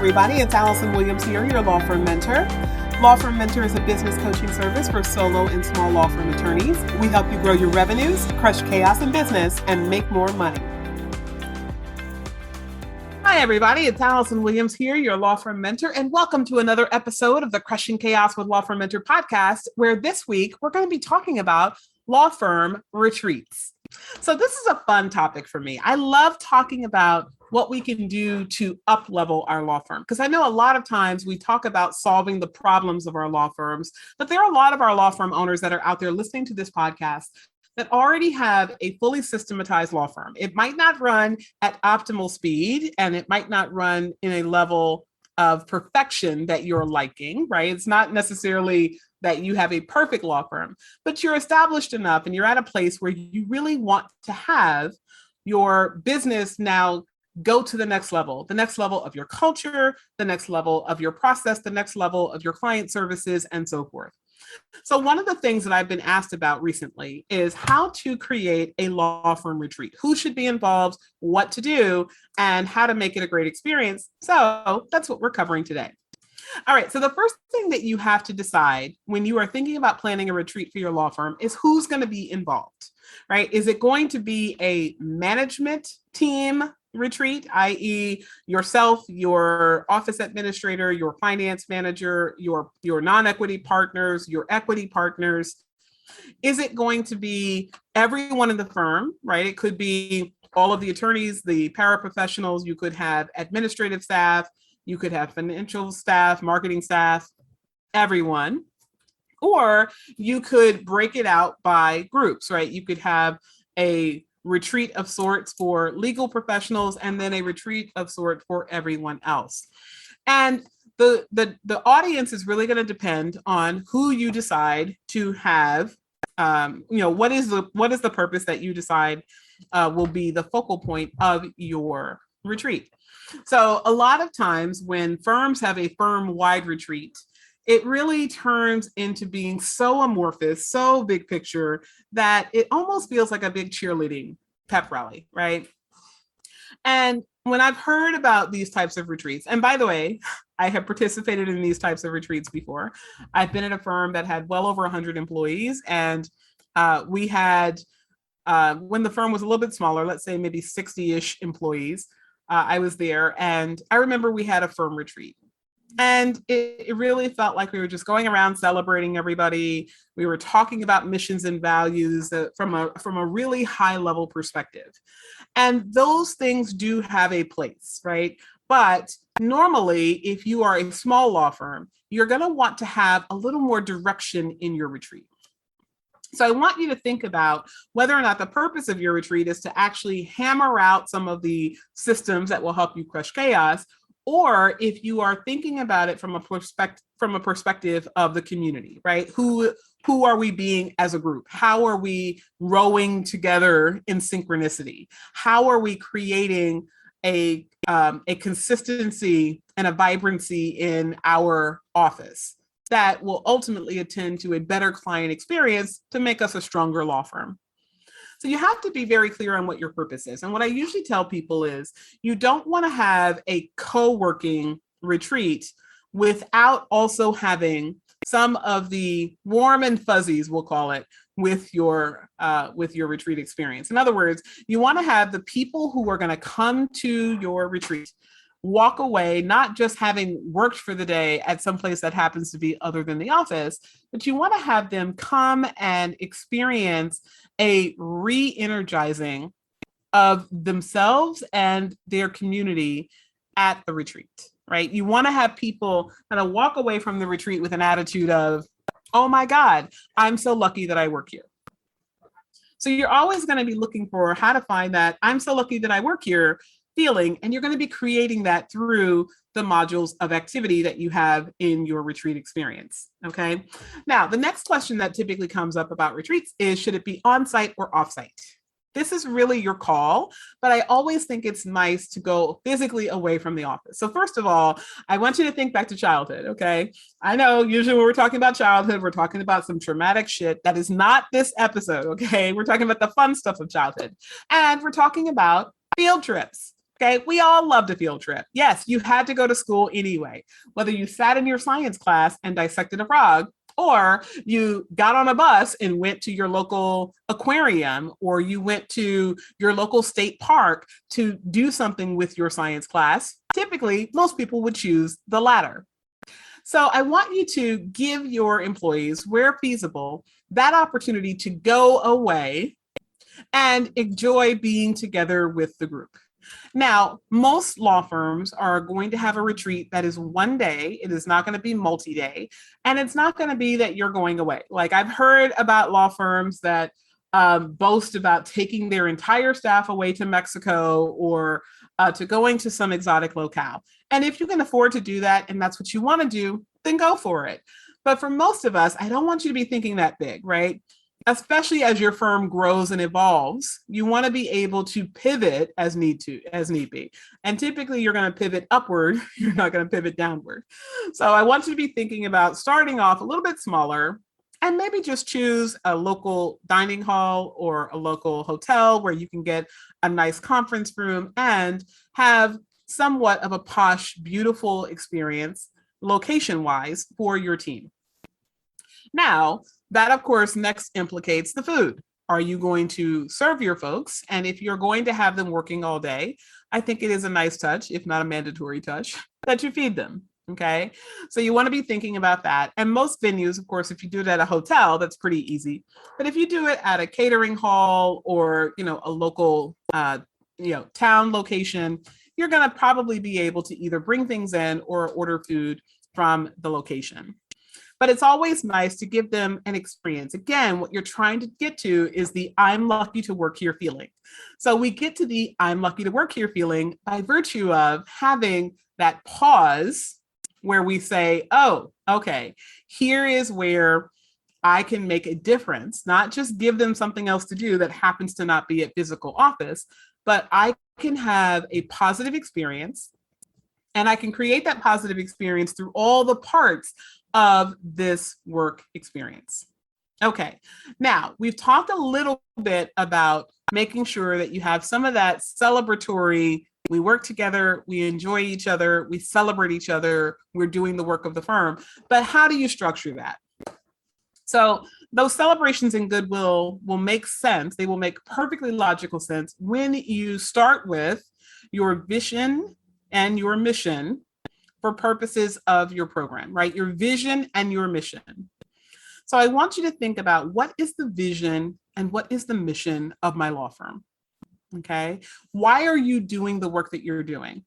everybody. It's Allison Williams here, your law firm mentor. Law Firm Mentor is a business coaching service for solo and small law firm attorneys. We help you grow your revenues, crush chaos in business, and make more money. Hi, everybody. It's Allison Williams here, your law firm mentor, and welcome to another episode of the Crushing Chaos with Law Firm Mentor podcast, where this week we're going to be talking about law firm retreats. So this is a fun topic for me. I love talking about what we can do to up-level our law firm, because I know a lot of times we talk about solving the problems of our law firms, but there are a lot of our law firm owners that are out there listening to this podcast that already have a fully systematized law firm. It might not run at optimal speed, and it might not run in a level of perfection that you're liking, right? It's not necessarily that you have a perfect law firm, but you're established enough and you're at a place where you really want to have your business now go to the next level of your culture, the next level of your process, the next level of your client services, and so forth. So one of the things that I've been asked about recently is how to create a law firm retreat. Who should be involved, what to do, and how to make it a great experience. So that's what we're covering today. All right, so the first thing that you have to decide when you are thinking about planning a retreat for your law firm is who's going to be involved, right? Is it going to be a management team retreat, i.e. yourself, your office administrator, your finance manager, your non-equity partners, your equity partners? Is it going to be everyone in the firm, right? It could be all of the attorneys, the paraprofessionals, you could have administrative staff, you could have financial staff, marketing staff, everyone. Or you could break it out by groups, right? You could have a retreat of sorts for legal professionals and then a retreat of sort for everyone else. And the audience is really going to depend on who you decide to have. What is the purpose that you decide will be the focal point of your retreat. So a lot of times when firms have a firm-wide retreat, it really turns into being so amorphous, so big picture, that it almost feels like a big cheerleading pep rally, right? And when I've heard about these types of retreats, and by the way, I have participated in these types of retreats before. I've been at a firm that had well over 100 employees, and we had, when the firm was a little bit smaller, let's say maybe 60-ish employees, I was there, and I remember we had a firm retreat. And it really felt like we were just going around celebrating everybody. We were talking about missions and values from a really high level perspective. And those things do have a place, right? But normally, if you are a small law firm, you're going to want to have a little more direction in your retreat. So I want you to think about whether or not the purpose of your retreat is to actually hammer out some of the systems that will help you crush chaos, or if you are thinking about it from a perspective of the community, right? Who are we being as a group? How are we rowing together in synchronicity? How are we creating a consistency and a vibrancy in our office that will ultimately attend to a better client experience to make us a stronger law firm? So you have to be very clear on what your purpose is. And what I usually tell people is you don't want to have a co-working retreat without also having some of the warm and fuzzies, we'll call it, with your retreat experience. In other words, you want to have the people who are going to come to your retreat walk away not just having worked for the day at some place that happens to be other than the office, but you want to have them come and experience a re-energizing of themselves and their community at the retreat, right? You want to have people kind of walk away from the retreat with an attitude of, oh my God, I'm so lucky that I work here. So you're always going to be looking for how to find that I'm so lucky that I work here feeling, and you're going to be creating that through the modules of activity that you have in your retreat experience, okay? Now, the next question that typically comes up about retreats is, should it be on-site or off-site? This is really your call, but I always think it's nice to go physically away from the office. So first of all, I want you to think back to childhood, okay? I know usually when we're talking about childhood, we're talking about some traumatic shit. That is not this episode, okay? We're talking about the fun stuff of childhood. And we're talking about field trips. Okay, we all loved a field trip. Yes, you had to go to school anyway, whether you sat in your science class and dissected a frog, or you got on a bus and went to your local aquarium, or you went to your local state park to do something with your science class. Typically, most people would choose the latter. So I want you to give your employees, where feasible, that opportunity to go away and enjoy being together with the group. Now, most law firms are going to have a retreat that is one day. It is not going to be multi-day, and it's not going to be that you're going away. Like I've heard about law firms that boast about taking their entire staff away to Mexico or to going to some exotic locale. And if you can afford to do that and that's what you want to do, then go for it. But for most of us, I don't want you to be thinking that big, right? Especially as your firm grows and evolves, you want to be able to pivot as need be. And typically you're going to pivot upward, you're not going to pivot downward. So I want you to be thinking about starting off a little bit smaller and maybe just choose a local dining hall or a local hotel where you can get a nice conference room and have somewhat of a posh, beautiful experience location-wise for your team. Now, that, of course, next implicates the food. Are you going to serve your folks? And if you're going to have them working all day, I think it is a nice touch, if not a mandatory touch, that you feed them. Okay. So you want to be thinking about that. And most venues, of course, if you do it at a hotel, that's pretty easy. But if you do it at a catering hall or, a local, town location, you're going to probably be able to either bring things in or order food from the location. But it's always nice to give them an experience. Again, what you're trying to get to is the I'm lucky to work here feeling. So we get to the I'm lucky to work here feeling by virtue of having that pause where we say, oh, okay, here is where I can make a difference, not just give them something else to do that happens to not be a physical office, but I can have a positive experience and I can create that positive experience through all the parts of this work experience. Okay, now we've talked a little bit about making sure that you have some of that celebratory, we work together, we enjoy each other, we celebrate each other, we're doing the work of the firm, but how do you structure that? So those celebrations and goodwill will make sense. They will make perfectly logical sense when you start with your vision and your mission for purposes of your program, right? Your vision and your mission. So I want you to think about what is the vision and what is the mission of my law firm, okay? Why are you doing the work that you're doing?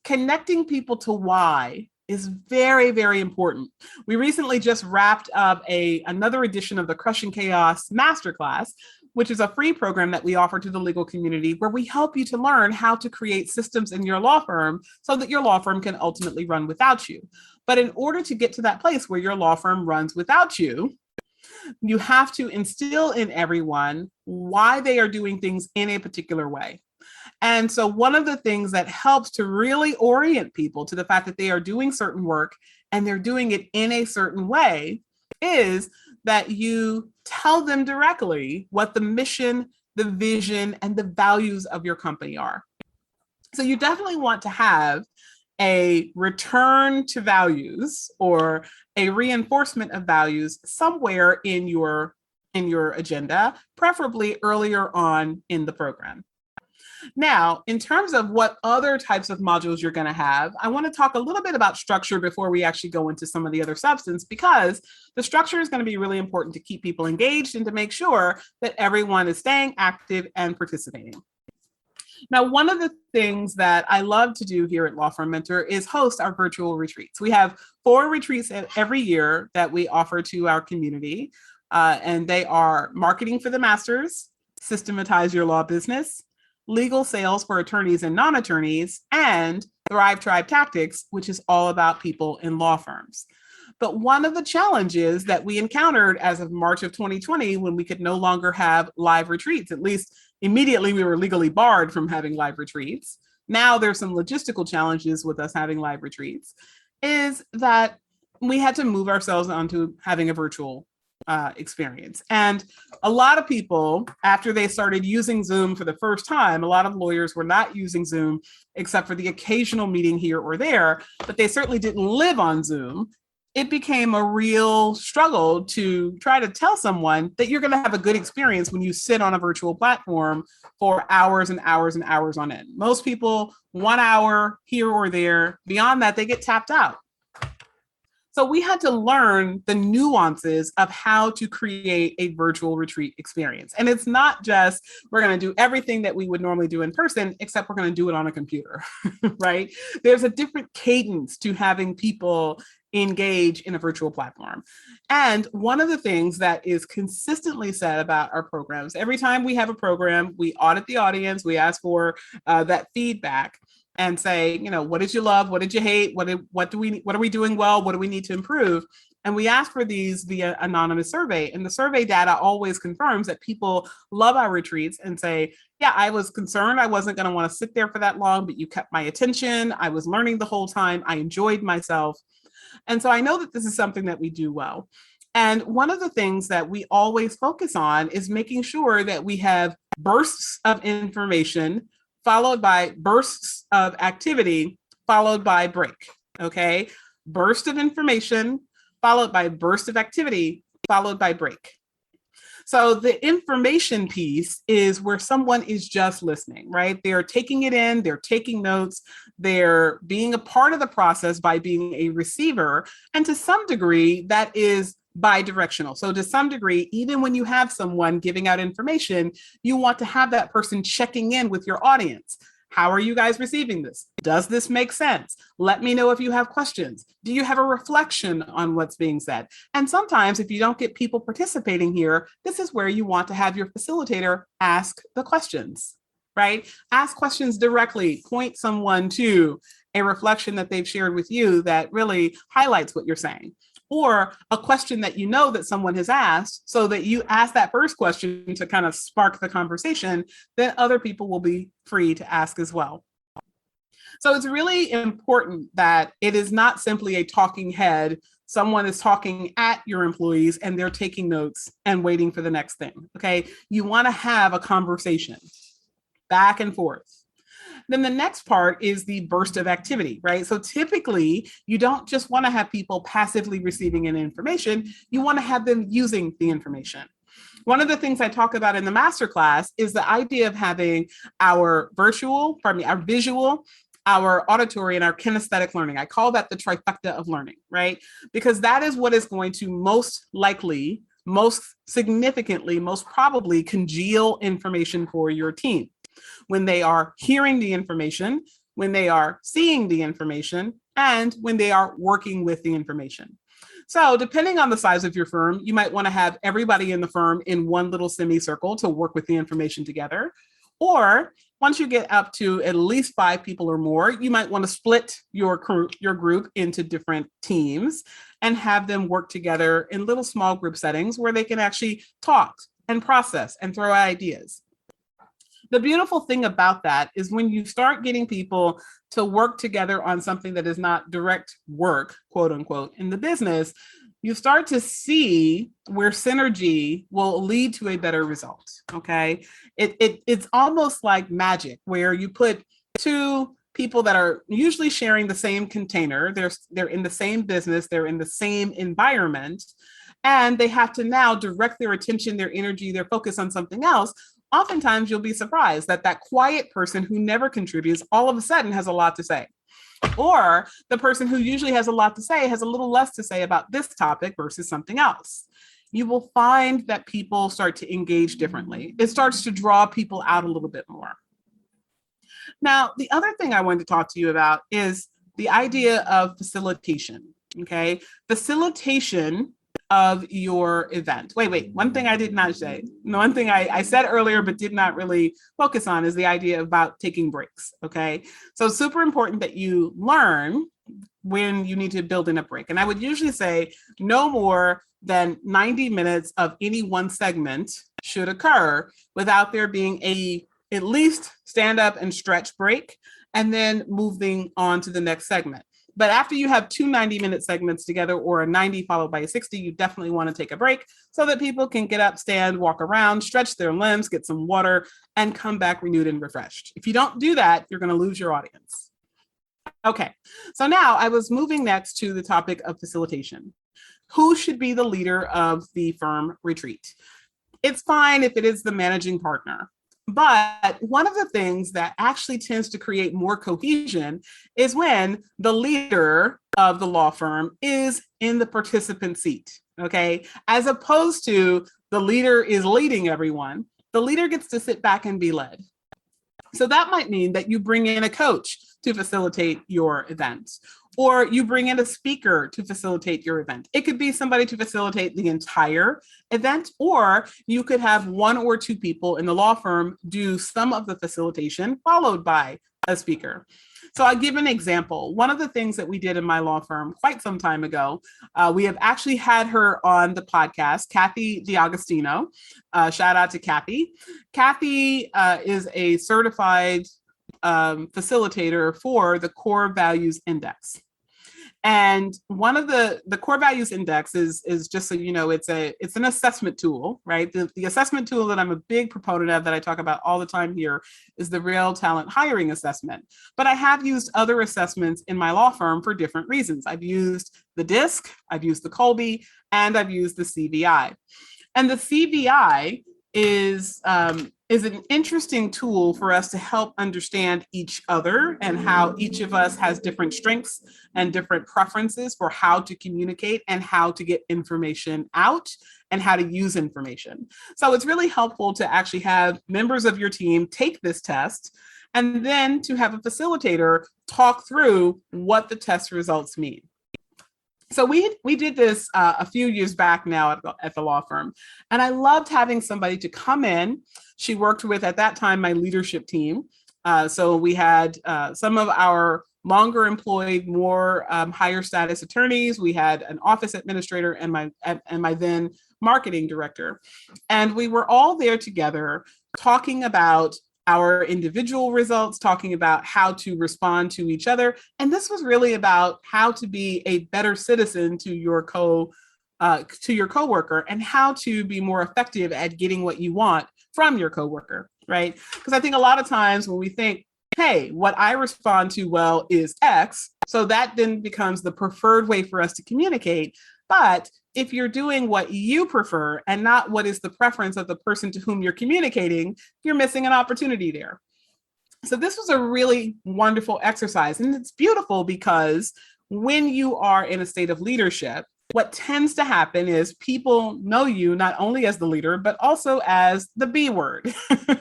Connecting people to why is very, very important. We recently just wrapped up another edition of the Crushing Chaos Masterclass, which is a free program that we offer to the legal community where we help you to learn how to create systems in your law firm so that your law firm can ultimately run without you. But in order to get to that place where your law firm runs without you, you have to instill in everyone why they are doing things in a particular way. And so one of the things that helps to really orient people to the fact that they are doing certain work and they're doing it in a certain way is that you tell them directly what the mission, the vision, and the values of your company are. So you definitely want to have a return to values or a reinforcement of values somewhere in your agenda, preferably earlier on in the program. Now, in terms of what other types of modules you're going to have, I want to talk a little bit about structure before we actually go into some of the other substance, because the structure is going to be really important to keep people engaged and to make sure that everyone is staying active and participating. Now, one of the things that I love to do here at Law Firm Mentor is host our virtual retreats. We have 4 retreats every year that we offer to our community, and they are Marketing for the Masters, Systematize Your Law Business, Legal Sales for Attorneys and Non-Attorneys, and Thrive Tribe Tactics, which is all about people in law firms. But one of the challenges that we encountered as of March of 2020, when we could no longer have live retreats, at least immediately we were legally barred from having live retreats. Now there's some logistical challenges with us having live retreats, is that we had to move ourselves onto having a virtual experience. And a lot of people, after they started using Zoom for the first time, a lot of lawyers were not using Zoom except for the occasional meeting here or there, but they certainly didn't live on Zoom. It became a real struggle to try to tell someone that you're going to have a good experience when you sit on a virtual platform for hours and hours and hours on end. Most people, 1 hour here or there. Beyond that, they get tapped out. So we had to learn the nuances of how to create a virtual retreat experience. And it's not just, we're going to do everything that we would normally do in person, except we're going to do it on a computer, right? There's a different cadence to having people engage in a virtual platform. And one of the things that is consistently said about our programs, every time we have a program, we audit the audience, we ask for that feedback and say, what did you love? What did you hate? What are we doing well? What do we need to improve? And we ask for these via anonymous survey. And the survey data always confirms that people love our retreats and say, yeah, I was concerned I wasn't going to want to sit there for that long, but you kept my attention. I was learning the whole time. I enjoyed myself. And so I know that this is something that we do well. And one of the things that we always focus on is making sure that we have bursts of information followed by bursts of activity, followed by break, okay? Burst of information, followed by burst of activity, followed by break. So the information piece is where someone is just listening, right? They're taking it in, they're taking notes, they're being a part of the process by being a receiver. And to some degree, that is bi-directional. So to some degree, even when you have someone giving out information, you want to have that person checking in with your audience. How are you guys receiving this? Does this make sense? Let me know if you have questions. Do you have a reflection on what's being said? And sometimes if you don't get people participating here, this is where you want to have your facilitator ask the questions, right? Ask questions directly, point someone to a reflection that they've shared with you that really highlights what you're saying. Or a question that you know that someone has asked, so that you ask that first question to kind of spark the conversation, then other people will be free to ask as well. So it's really important that it is not simply a talking head. Someone is talking at your employees and they're taking notes and waiting for the next thing, okay? You want to have a conversation back and forth. Then the next part is the burst of activity, right? So typically, you don't just want to have people passively receiving an information, you want to have them using the information. One of the things I talk about in the masterclass is the idea of having our visual, our auditory, and our kinesthetic learning. I call that the trifecta of learning, right? Because that is what is going to most likely, most significantly, most probably congeal information for your team. When they are hearing the information, when they are seeing the information, and when they are working with the information. So depending on the size of your firm, you might want to have everybody in the firm in one little semicircle to work with the information together. Or once you get up to at least 5 people or more, you might want to split your group into different teams and have them work together in little small group settings where they can actually talk and process and throw out ideas. The beautiful thing about that is when you start getting people to work together on something that is not direct work, quote unquote, in the business, you start to see where synergy will lead to a better result, okay? It's almost like magic where you put 2 people that are usually sharing the same container, they're in the same business, they're in the same environment, and they have to now direct their attention, their energy, their focus on something else. Oftentimes you'll be surprised that quiet person who never contributes all of a sudden has a lot to say. Or the person who usually has a lot to say has a little less to say about this topic versus something else. You will find that people start to engage differently. It starts to draw people out a little bit more. Now, the other thing I wanted to talk to you about is the idea of facilitation, okay? Facilitation of your event. Wait, one thing I did not say. One thing I said earlier but did not really focus on is the idea about taking breaks, okay? So it's super important that you learn when you need to build in a break. And I would usually say no more than 90 minutes of any one segment should occur without there being at least stand up and stretch break and then moving on to the next segment. But after you have two 90-minute segments together, or a 90 followed by a 60, you definitely want to take a break so that people can get up, stand, walk around, stretch their limbs, get some water, and come back renewed and refreshed. If you don't do that, you're going to lose your audience. Okay, so now I was moving next to the topic of facilitation. Who should be the leader of the firm retreat? It's fine if it is the managing partner. But one of the things that actually tends to create more cohesion is when the leader of the law firm is in the participant seat, okay? As opposed to the leader is leading everyone, the leader gets to sit back and be led. So that might mean that you bring in a coach to facilitate your event, or you bring in a speaker to facilitate your event. It could be somebody to facilitate the entire event, or you could have one or two people in the law firm do some of the facilitation followed by a speaker. So I'll give an example. One of the things that we did in my law firm quite some time ago, we have actually had her on the podcast, Kathy D'Agostino. Shout out to Kathy. Kathy is a certified facilitator for the Core Values Index. And one of the Core Values Index is just so you know, it's an assessment tool, right? The assessment tool that I'm a big proponent of, that I talk about all the time here, is the Real Talent Hiring Assessment. But I have used other assessments in my law firm for different reasons. I've used the DISC, I've used the Colby, and I've used the CVI. And the CVI is an interesting tool for us to help understand each other and how each of us has different strengths and different preferences for how to communicate and how to get information out and how to use information. So it's really helpful to actually have members of your team take this test and then to have a facilitator talk through what the test results mean. So we did this a few years back now at the law firm, and I loved having somebody to come in. She worked with, at that time, my leadership team. So we had some of our longer employed, more higher status attorneys. We had an office administrator and my then marketing director. And we were all there together talking about our individual results, talking about how to respond to each other. And this was really about how to be a better citizen to your coworker and how to be more effective at getting what you want from your coworker, right? Because I think a lot of times when we think, hey, what I respond to well is X, so that then becomes the preferred way for us to communicate. But if you're doing what you prefer and not what is the preference of the person to whom you're communicating, you're missing an opportunity there. So this was a really wonderful exercise. And it's beautiful because when you are in a state of leadership, what tends to happen is people know you not only as the leader, but also as the B word.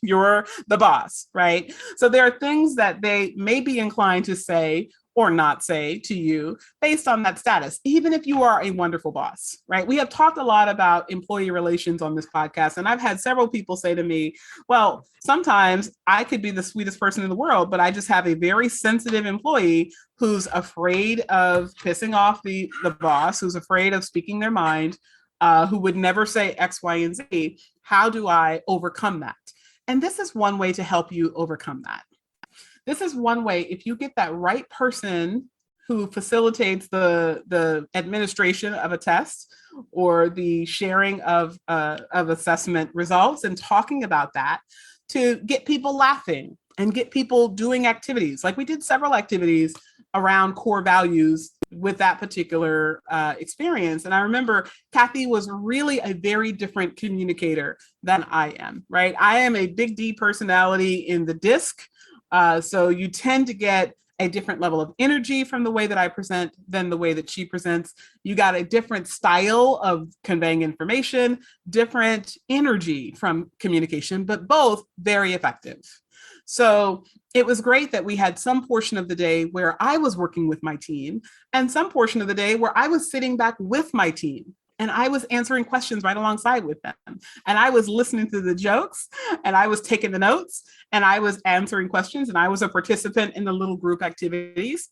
You're the boss, right? So there are things that they may be inclined to say or not say to you based on that status, even if you are a wonderful boss, right? We have talked a lot about employee relations on this podcast, and I've had several people say to me, well, sometimes I could be the sweetest person in the world, but I just have a very sensitive employee who's afraid of pissing off the boss, who's afraid of speaking their mind, who would never say X, Y, and Z. How do I overcome that? And this is one way to help you overcome that. This is one way, if you get that right person who facilitates the administration of a test or the sharing of assessment results and talking about that, to get people laughing and get people doing activities. Like we did several activities around core values with that particular experience. And I remember Kathy was really a very different communicator than I am, right? I am a big D personality in the DISC. So you tend to get a different level of energy from the way that I present than the way that she presents. You got a different style of conveying information, different energy from communication, but both very effective. So it was great that we had some portion of the day where I was working with my team and some portion of the day where I was sitting back with my team. And I was answering questions right alongside with them. And I was listening to the jokes and I was taking the notes and I was answering questions and I was a participant in the little group activities.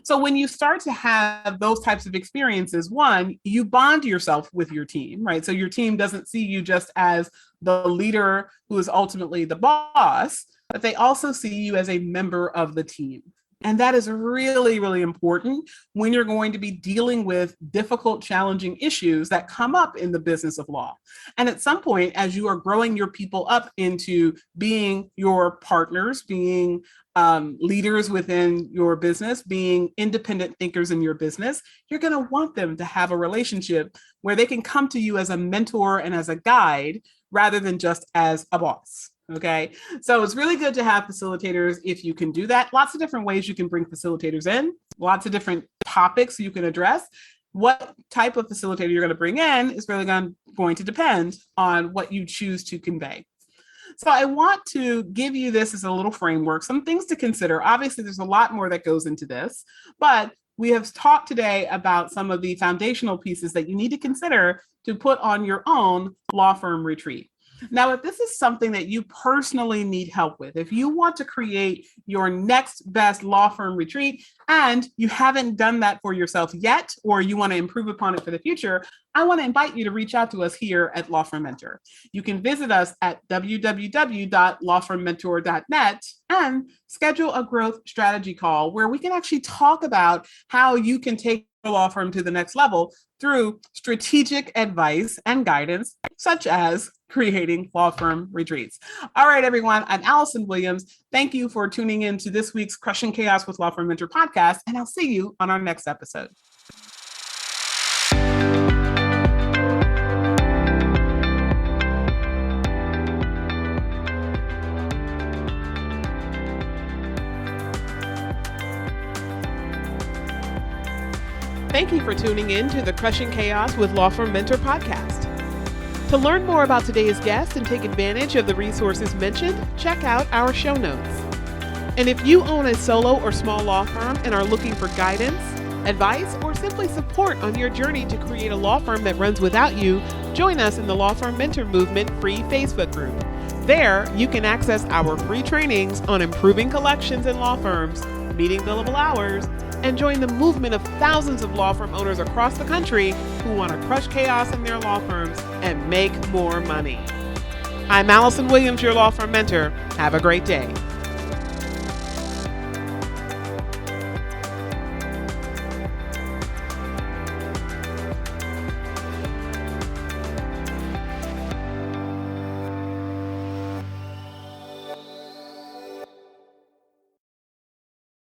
So when you start to have those types of experiences, one, you bond yourself with your team, right? So your team doesn't see you just as the leader who is ultimately the boss, but they also see you as a member of the team. And that is really, really important when you're going to be dealing with difficult, challenging issues that come up in the business of law. And at some point, as you are growing your people up into being your partners, being leaders within your business, being independent thinkers in your business, you're going to want them to have a relationship where they can come to you as a mentor and as a guide rather than just as a boss. Okay, so it's really good to have facilitators if you can do that. Lots of different ways you can bring facilitators in, lots of different topics you can address. What type of facilitator you're going to bring in is really going to depend on what you choose to convey. So I want to give you this as a little framework, some things to consider. Obviously, there's a lot more that goes into this, but we have talked today about some of the foundational pieces that you need to consider to put on your own law firm retreat. Now, if this is something that you personally need help with, if you want to create your next best law firm retreat and you haven't done that for yourself yet, or you want to improve upon it for the future, I want to invite you to reach out to us here at Law Firm Mentor. You can visit us at www.lawfirmmentor.net and schedule a growth strategy call where we can actually talk about how you can take your law firm to the next level through strategic advice and guidance, such as creating law firm retreats. All right, everyone, I'm Allison Williams. Thank you for tuning in to this week's Crushing Chaos with Law Firm Mentor podcast, and I'll see you on our next episode. Thank you for tuning in to the Crushing Chaos with Law Firm Mentor podcast. To learn more about today's guest and take advantage of the resources mentioned, check out our show notes. And if you own a solo or small law firm and are looking for guidance, advice, or simply support on your journey to create a law firm that runs without you, join us in the Law Firm Mentor Movement free Facebook group. There, you can access our free trainings on improving collections in law firms, meeting billable hours, and join the movement of thousands of law firm owners across the country who want to crush chaos in their law firms and make more money. I'm Allison Williams, your law firm mentor. Have a great day.